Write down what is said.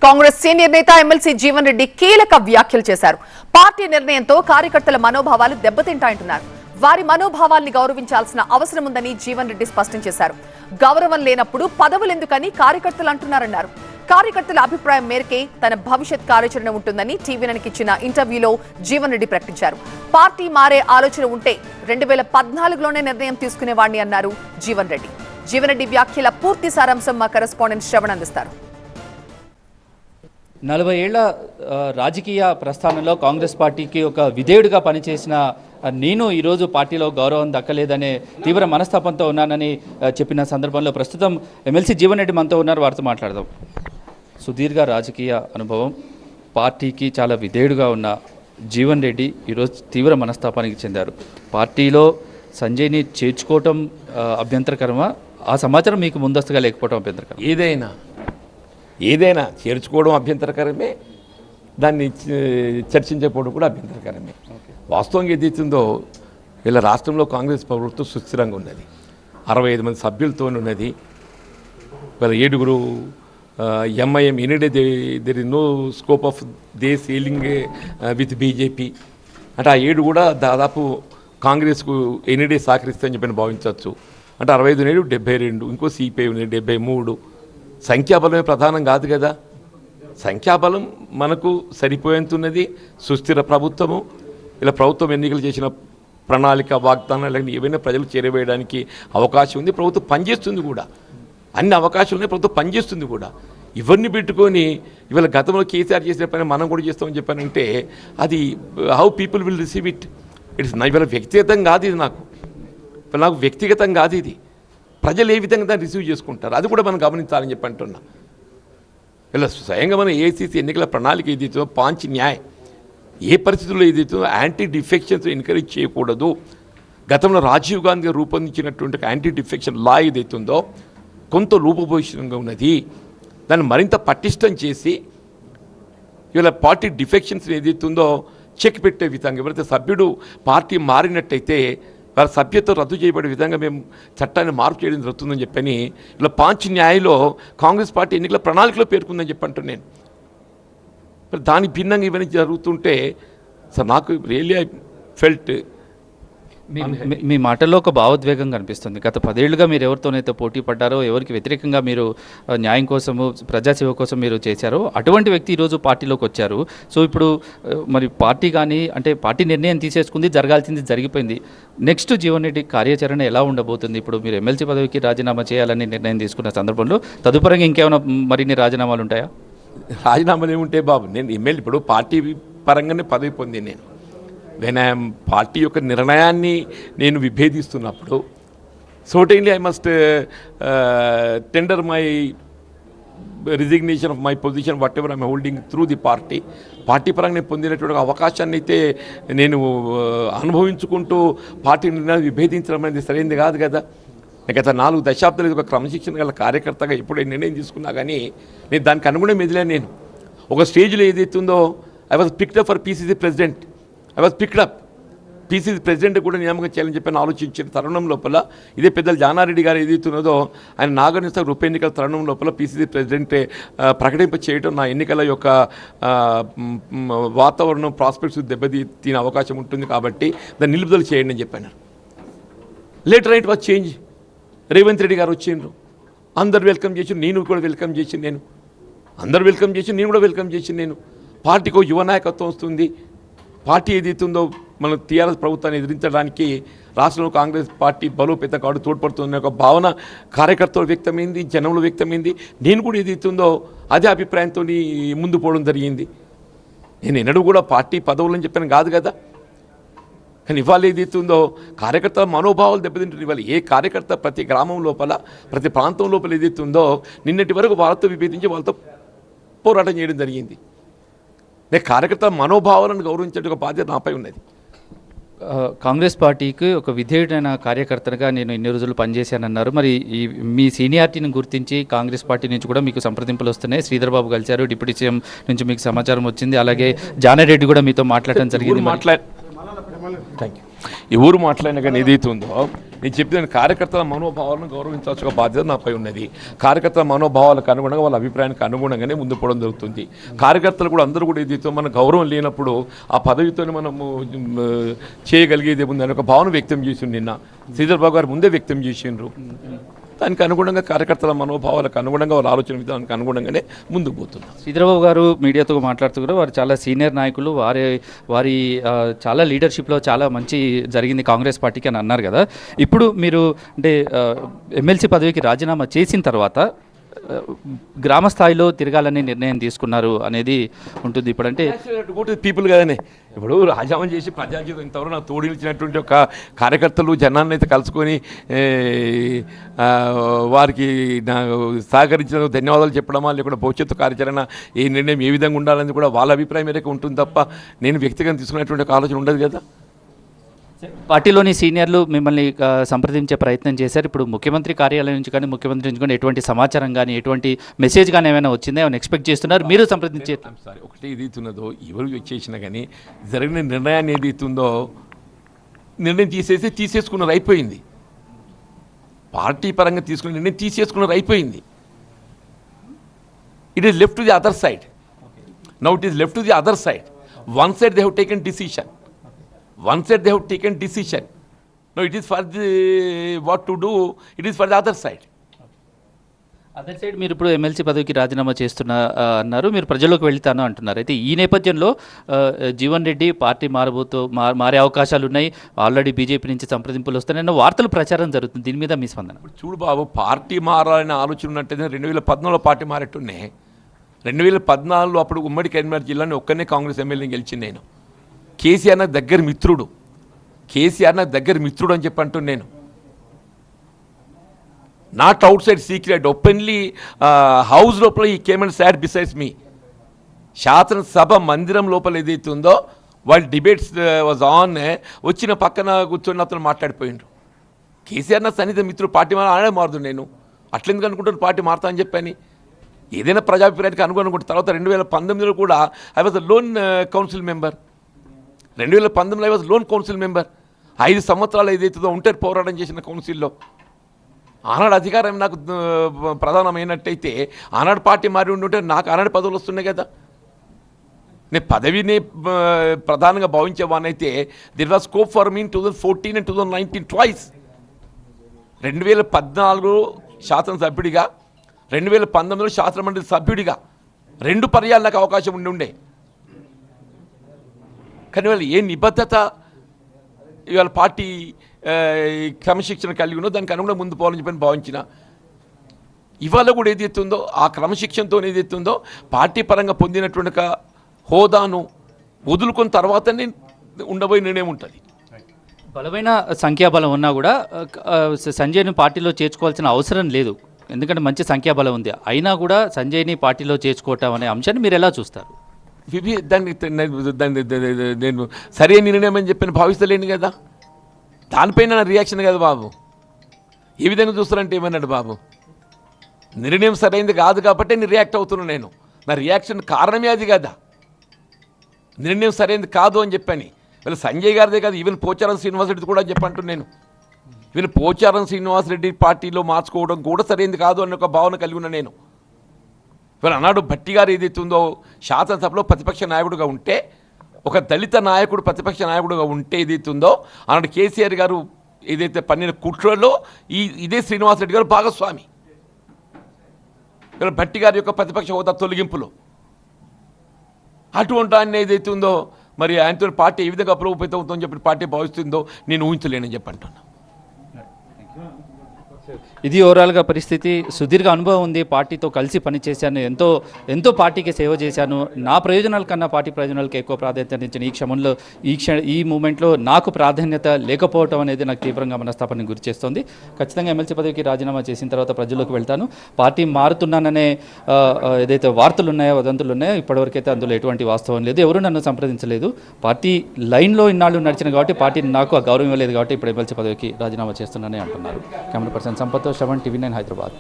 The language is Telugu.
కాంగ్రెస్ సీనియర్ నేత ఎమ్మెల్సీ జీవన్ రెడ్డి కీలక వ్యాఖ్యలు చేశారు. పార్టీ నిర్ణయంతో కార్యకర్తల మనోభావాలు దెబ్బతింటాయంటున్నారు. వారి మనోభావాల్ని గౌరవించాల్సిన అవసరం ఉందని జీవన్ రెడ్డి స్పష్టం చేశారు. గౌరవం లేనప్పుడు పదవులెందుకని కార్యకర్తలు అంటున్నారన్నారు. కార్యకర్తల అభిప్రాయం మేరకే తన భవిష్యత్ కార్యాచరణ ఉంటుందని టీవీనకి ఇచ్చిన ఇంటర్వ్యూలో జీవన్ రెడ్డి ప్రకటించారు. పార్టీ మారే ఆలోచన ఉంటే 2014లోనే నిర్ణయం తీసుకునేవాడిని అన్నారు జీవన్ రెడ్డి. జీవన్ రెడ్డి వ్యాఖ్యల పూర్తి సారాంశం మా కరెస్పాండెంట్ శ్రవణ్ అందిస్తారు. 40 ఏళ్ల రాజకీయ ప్రస్థానంలో కాంగ్రెస్ పార్టీకి ఒక విధేయుడిగా పనిచేసిన నేను ఈరోజు పార్టీలో గౌరవం దక్కలేదనే తీవ్ర మనస్తాపంతో ఉన్నానని చెప్పిన సందర్భంలో ప్రస్తుతం ఎమ్మెల్సీ జీవన్ రెడ్డి మనతో ఉన్నారు. వారితో మాట్లాడదాం. సుదీర్ఘ రాజకీయ అనుభవం, పార్టీకి చాలా విధేయుడిగా ఉన్న జీవన్ రెడ్డి ఈరోజు తీవ్ర మనస్తాపానికి చెందారు. పార్టీలో సంజయ్ని చేర్చుకోవటం అభ్యంతరకరమా? ఆ సమాచారం మీకు ముందస్తుగా లేకపోవడం అభ్యంతరకరం? ఏదైనా చేర్చుకోవడం అభ్యంతరకరమే, దాన్ని చర్చించకపోవడం కూడా అభ్యంతరకరమే. వాస్తవంగా ఏదైతుందో ఇలా రాష్ట్రంలో కాంగ్రెస్ ప్రభుత్వం సుస్థిరంగా ఉన్నది. 65 మంది సభ్యులతో ఉన్నది. వీళ్ళ 7 MIM any day there is no scope of the sealing with BJP అంటే ఆ 7 కూడా దాదాపు కాంగ్రెస్కు ఎనీడే సహకరిస్తాయని చెప్పని భావించవచ్చు. అంటే 65 72, ఇంకో సిపిఐ ఉంది 73. సంఖ్యాబలమే ప్రధానం కాదు కదా. సంఖ్యాబలం మనకు సరిపోయేంతున్నది. సుస్థిర ప్రభుత్వము, ఇలా ప్రభుత్వం ఎన్నికలు చేసిన ప్రణాళిక వాగ్దానాలు ఏవైనా ప్రజలకు చేరవేయడానికి అవకాశం ఉంది. ప్రభుత్వం పనిచేస్తుంది కూడా, అన్ని అవకాశాలు ఉన్నాయి. ప్రభుత్వం పనిచేస్తుంది కూడా. ఇవన్నీ పెట్టుకొని ఇవాళ గతంలో కేసీఆర్ చేసిన పని మనం కూడా చేస్తామని చెప్పానంటే అది how people will receive it. It's ఇవాళ వ్యక్తిగతం కాదు ఇది, నాకు వ్యక్తిగతం కాదు ఇది. ప్రజలు ఏ విధంగా దాన్ని రిసీవ్ చేసుకుంటారు అది కూడా మనం గమనించాలని చెప్పి అంటున్నా. ఇలా స్వయంగా మన ఏఐసీసీ ఎన్నికల ప్రణాళిక ఏదైతుందో పాంచ్ న్యాయ్ ఏ పరిస్థితుల్లో ఏదైతుందో యాంటీ డిఫెక్షన్స్ ఎంకరేజ్ చేయకూడదు. గతంలో రాజీవ్ గాంధీ గారు రూపొందించినటువంటి యాంటీ డిఫెక్షన్ లా ఏదైతుందో కొంత రూపభూషణంగా ఉన్నది. దాన్ని మరింత పటిష్టం చేసి ఇవాళ పార్టీ డిఫెక్షన్స్ ఏదైతుందో చెక్ పెట్టే విధంగా ఎవరైతే సభ్యుడు పార్టీ మారినట్టయితే వారి సభ్యత్వం రద్దు చేయబడే విధంగా మేము చట్టాన్ని మార్పు చేయడం జరుగుతుందని చెప్పని ఇలా పాంచ్ న్యాయలో కాంగ్రెస్ పార్టీ ఎన్నికల ప్రణాళికలో పేర్కొందని చెప్పంటున్నాను నేను. మరి దానికి భిన్నంగా ఇవన్నీ జరుగుతుంటే సార్ నాకు రియల్లీ ఐ ఫెల్ట్. మీ మాటల్లో ఒక భావోద్వేగం కనిపిస్తుంది. గత 10 ఏళ్లుగా మీరు ఎవరితోనైతే పోటీ పడ్డారో, ఎవరికి వ్యతిరేకంగా మీరు న్యాయం కోసము, ప్రజాసేవ కోసం మీరు చేశారో అటువంటి వ్యక్తి ఈరోజు పార్టీలోకి వచ్చారు. సో ఇప్పుడు మరి పార్టీ కానీ అంటే పార్టీ నిర్ణయం తీసేసుకుంది, జరగాల్సింది జరిగిపోయింది. నెక్స్ట్ జీవన్ రెడ్డి కార్యాచరణ ఎలా ఉండబోతుంది? ఇప్పుడు మీరు ఎమ్మెల్సీ పదవికి రాజీనామా చేయాలని నిర్ణయం తీసుకున్న సందర్భంలో తదుపరిగా ఇంకేమైనా మరిన్ని రాజీనామాలు ఉంటాయా? రాజీనామాలు ఏముంటాయి బాబు? నేను ఎమ్మెల్యే ఇప్పుడు పార్టీ పరంగానే పదవి పొంది నేను పార్టీ యొక్క నిర్ణయాన్ని నేను విభేదిస్తున్నప్పుడు certainly I must tender my resignation of my position whatever I'm holding through the party పరంగా నేను పొందినటువంటి అవకాశాన్ని అయితే నేను అనుభవించుకుంటూ పార్టీ నిర్ణయాన్ని విభేదించడం అనేది సరైనది కాదు కదా. గత 4 దశాబ్దాలు ఒక క్రమశిక్షణ గల కార్యకర్తగా ఎప్పుడైతే నిర్ణయం తీసుకున్నా కానీ నేను దానికి అనుగుణం ఎదిలాను. నేను ఒక స్టేజ్లో ఏదైతుందో I was picked up for PCC president. I was picked up PCC president కూడా నియామకం చేయాలని చెప్పి ఆలోచించిన తరుణం లోపల ఇదే పెద్దలు జానారెడ్డి గారు ఏదైతున్నదో ఆయన నాగరిక ఉప ఎన్నికల తరుణం లోపల పీసీసీ ప్రెసిడెంట్ ప్రకటింప చేయడం నా ఎన్నికల యొక్క వాతావరణం ప్రాస్పెక్ట్స్ దెబ్బతినే అవకాశం ఉంటుంది కాబట్టి దాన్ని నిలుపుదల చేయండి అని చెప్పాను. Later it was change. Revanth Reddy గారు వచ్చిండ్రు, అందరు వెల్కమ్ చేసి, నేను కూడా వెల్కమ్ చేసి, అందరు వెల్కమ్ చేసి, నేను కూడా వెల్కమ్ చేసి. పార్టీకి యువ నాయకత్వం వస్తుంది. పార్టీ ఏదైతుందో మన టీఆర్ఎస్ ప్రభుత్వాన్ని ఎదిరించడానికి రాష్ట్రంలో కాంగ్రెస్ పార్టీ బలోపేతం కావడం తోడ్పడుతుందనే ఒక భావన కార్యకర్తలు వ్యక్తమైంది, జనంలో వ్యక్తమైంది. నేను కూడా ఏదైతుందో అదే అభిప్రాయంతో ముందు పోవడం జరిగింది. నేను ఎన్నడూ కూడా పార్టీ పదవులని చెప్పాను కాదు కదా. కానీ ఇవాళ ఏదైతుందో కార్యకర్తల మనోభావాలు దెబ్బతింటుంది. ఇవాళ ఏ కార్యకర్త ప్రతి గ్రామం లోపల, ప్రతి ప్రాంతం లోపల ఏదైతుందో నిన్నటి వరకు వాళ్ళతో విభేదించి వాళ్ళతో పోరాటం చేయడం జరిగింది. నేను కార్యకర్తల మనోభావాలను గౌరవించే ఒక బాధ్యత నాపై ఉన్నది. కాంగ్రెస్ పార్టీకి ఒక విధేయుడైన కార్యకర్తగా నేను ఇన్ని రోజులు పనిచేశానన్నారు. మరి ఈ మీ సీనియారిటీని గుర్తించి కాంగ్రెస్ పార్టీ నుంచి కూడా మీకు సంప్రదింపులు వస్తున్నాయి. శ్రీధర్ బాబు కలిశారు, డిప్యూటీ సీఎం నుంచి మీకు సమాచారం వచ్చింది. అలాగే జానారెడ్డి కూడా మీతో మాట్లాడటం జరిగింది. Thank you. ఎవరు మాట్లాడినా కానీ ఏదైతే ఉందో నేను చెప్పిన కార్యకర్తల మనోభావాలను గౌరవించాల్సిన బాధ్యత నాపై ఉన్నది. కార్యకర్తల మనోభావాలకు అనుగుణంగా వాళ్ళ అభిప్రాయానికి అనుగుణంగానే ముందు పోవడం జరుగుతుంది. కార్యకర్తలు కూడా అందరూ కూడా ఏదైతే మన గౌరవం లేనప్పుడు ఆ పదవితోనే మనము చేయగలిగేది ఉంది అని ఒక భావన వ్యక్తం చేసిండు. నిన్న శ్రీధర్ బాబు గారు ముందే వ్యక్తం చేసిండ్రు. దానికి అనుగుణంగా కార్యకర్తల మనోభావాలకు అనుగుణంగా వాళ్ళ ఆలోచన విధానానికి అనుగుణంగానే ముందుకు పోతున్నారు. శ్రీధరబాబు గారు మీడియాతో మాట్లాడుతూ కూడా వారు చాలా సీనియర్ నాయకులు, వారి చాలా లీడర్షిప్లో చాలా మంచి జరిగింది కాంగ్రెస్ పార్టీకి అని అన్నారు కదా. ఇప్పుడు మీరు అంటే ఎమ్మెల్సీ పదవికి రాజీనామా చేసిన తర్వాత గ్రామ స్థాయిలో తిరగాలని నిర్ణయం తీసుకున్నారు అనేది ఉంటుంది. ఇప్పుడంటే పీపుల్ కదనే, ఇప్పుడు రాజీనామా చేసి ప్రజాజీవితం ఇంతవరకు నాకు తోడు నిలిచినటువంటి ఒక కార్యకర్తలు జనాన్ని అయితే కలుసుకొని వారికి సహకరించిన ధన్యవాదాలు చెప్పడమా, లేకుండా భవిష్యత్తు కార్యాచరణ ఏ నిర్ణయం ఏ విధంగా ఉండాలని కూడా వాళ్ళ అభిప్రాయం మేరకు ఉంటుంది తప్ప నేను వ్యక్తిగతంగా తీసుకునేటువంటి ఒక ఆలోచన ఉండదు కదా. పార్టీలోని సీనియర్లు మిమ్మల్ని సంప్రదించే ప్రయత్నం చేశారు. ఇప్పుడు ముఖ్యమంత్రి కార్యాలయం నుంచి కానీ ముఖ్యమంత్రి నుంచి కానీ ఎటువంటి సమాచారం కానీ ఎటువంటి మెసేజ్ కానీ ఏమైనా వచ్చిందా, ఏమైనా ఎక్స్పెక్ట్ చేస్తున్నారు మీరు సంప్రదించే? సారీ, ఒకటి ఏదైతున్నదో ఎవరు చేసినా కానీ జరిగిన నిర్ణయాన్ని ఏదైతుందో నిర్ణయం తీసేసుకున్నారు, అయిపోయింది. పార్టీ పరంగా తీసుకున్న నిర్ణయం తీసేసుకున్నారు, అయిపోయింది. It is left to the other side. Now it is left to the other side. One side they have taken decision. One side they have taken decision. No, it is for the what to do. It is for the other side. Other side మీరు ఇప్పుడు ఎమ్మెల్సీ పదవికి రాజీనామా చేస్తున్నా అన్నారు, మీరు ప్రజల్లోకి వెళ్తాను అంటున్నారు. అయితే ఈ నేపథ్యంలో జీవన్ రెడ్డి పార్టీ మారే అవకాశాలు ఉన్నాయి, ఆల్రెడీ బీజేపీ నుంచి సంప్రదింపులు వస్తున్నాయన్న వార్తలు ప్రచారం జరుగుతుంది. దీని మీద మీ స్పందన? చూడు బాబు, పార్టీ మారాలనే ఆలోచన ఉన్నట్టయితే 2014లో పార్టీ మారేట్టున్నాయి. 2014లో అప్పుడు ఉమ్మడి కరీంనగర్ జిల్లాని ఒక్కనే కాంగ్రెస్ ఎమ్మెల్యేని గెలిచింది నేను. కేసీఆర్ నాకు దగ్గర మిత్రుడు, కేసీఆర్ నాకు దగ్గర మిత్రుడు అని చెప్పి అంటున్నాను నేను. Not out side secret, openly house లోపల ఈ కేమ్ అండ్ సాట్ బిసైడ్స్ మీ. శాసనసభ మందిరం లోపల ఏదైతే ఉందో వాళ్ళ డిబేట్స్ వాజ్ ఆన్, వచ్చిన పక్కన కూర్చొని అతను మాట్లాడిపోయిండ్రు. కేసీఆర్ నా సన్నిహిత మిత్రుడు, పార్టీ ఆడే మారుదు. నేను అట్లెందుకు అనుకుంటాను పార్టీ మారుతా అని చెప్పని. ఏదైనా ప్రజాభిప్రాయానికి అనుగుణంగా. తర్వాత 2019లో కూడా I was lone council member. 2019లో I was lone council member. 5 సంవత్సరాలు ఏదైతుందో ఒంటరి పోరాటం చేసిన కౌన్సిల్లో ఆనాడు అధికారం నాకు ప్రధానమైనట్టయితే ఆనాడు పార్టీ మారి ఉంటే నాకు ఆనాడు పదవులు వస్తున్నాయి కదా. నేను పదవిని ప్రధానంగా భావించేవానైతే there was scope for me in 2014 and 2019 twice. 2014 శాసనసభ్యుడిగా, 2019లో శాసనమండలి సభ్యుడిగా 2 పర్యాలు నాకు అవకాశం ఉండే. కానీ వాళ్ళు ఏ నిబద్ధత ఇవాళ పార్టీ క్రమశిక్షణ కలిగి ఉన్నో దానికి అనుగుణంగా ముందు పోవాలని చెప్పని భావించిన. ఇవాళ కూడా ఏదైతుందో ఆ క్రమశిక్షణతో ఏదైతుందో పార్టీ పరంగా పొందినటువంటి హోదాను వదులుకున్న తర్వాతనే ఉండబోయే నిర్ణయం ఉంటుంది. బలమైన సంఖ్యాబలం ఉన్నా కూడా సంజయ్ని పార్టీలో చేర్చుకోవాల్సిన అవసరం లేదు, ఎందుకంటే మంచి సంఖ్యాబలం ఉంది. అయినా కూడా సంజయ్ని పార్టీలో చేర్చుకోవటం అనే అంశాన్ని మీరు ఎలా చూస్తారు? దాన్ని నేను సరైన నిర్ణయం అని చెప్పి భావిస్తలేను కదా. దానిపైన నా రియాక్షన్ కదా బాబు. ఏ విధంగా చూస్తారంటే ఏమన్నాడు బాబు, నిర్ణయం సరైనది కాదు కాబట్టి నేను రియాక్ట్ అవుతున్నాను. నేను నా రియాక్షన్ కారణమే అది కదా, నిర్ణయం సరైనది కాదు అని చెప్పని. వీళ్ళు సంజయ్ గారిదే కాదు, ఈవెన్ పోచారం శ్రీనివాసరెడ్డి కూడా చెప్పంటున్నాను నేను. ఈవెన్ పోచారం శ్రీనివాసరెడ్డి పార్టీలో మార్చుకోవడం కూడా సరైనది కాదు అన్న ఒక భావన కలిగి ఉన్నా నేను. వీళ్ళు అన్నాడు భట్టి గారు ఏదైతే ఉందో శాసనసభలో ప్రతిపక్ష నాయకుడుగా ఉంటే, ఒక దళిత నాయకుడు ప్రతిపక్ష నాయకుడుగా ఉంటే ఏదైతే ఉందో అన్నాడు కేసీఆర్ గారు ఏదైతే పన్నిన కుట్రలో ఇదే శ్రీనివాసరెడ్డి గారు భాగస్వామి. వీళ్ళు భట్టి గారి యొక్క ప్రతిపక్ష హోదా తొలగింపులో అటువంటి ఆయన ఏదైతే ఉందో మరి ఆయనతో పార్టీ ఏ విధంగా అప్రూవ్ అవుతుందని చెప్పి పార్టీ భావిస్తుందో నేను ఊహించలేనని చెప్పి అంటున్నాను. ఇది ఓవరాల్గా పరిస్థితి. సుదీర్ఘ అనుభవం ఉంది, పార్టీతో కలిసి పనిచేశాను, ఎంతో పార్టీకి సేవ చేశాను. నా ప్రయోజనాల కన్నా పార్టీ ప్రయోజనాలకు ఎక్కువ ప్రాధాన్యత ఇచ్చిన ఈ మూమెంట్లో నాకు ప్రాధాన్యత లేకపోవడం అనేది నాకు తీవ్రంగా మనస్తాపాన్ని గురి చేస్తుంది. ఖచ్చితంగా ఎమ్మెల్సీ పదవికి రాజీనామా చేసిన తర్వాత ప్రజల్లోకి వెళ్తాను. పార్టీ మారుతున్నాననే ఏదైతే వార్తలు ఉన్నాయో, వదంతులు ఉన్నాయో, ఇప్పటివరకైతే అందులో ఎటువంటి వాస్తవం లేదు. ఎవరు నన్ను సంప్రదించలేదు. పార్టీ లైన్లో ఇన్నాళ్ళు నడిచిన కాబట్టి పార్టీ నాకు ఆ గౌరవం ఇవ్వలేదు కాబట్టి ఇప్పుడు ఎమ్మెల్సీ పదవికి రాజీనామా చేస్తున్నానని అంటున్నారు. Camera person Sampath, Shravan, TV9 Hyderabad.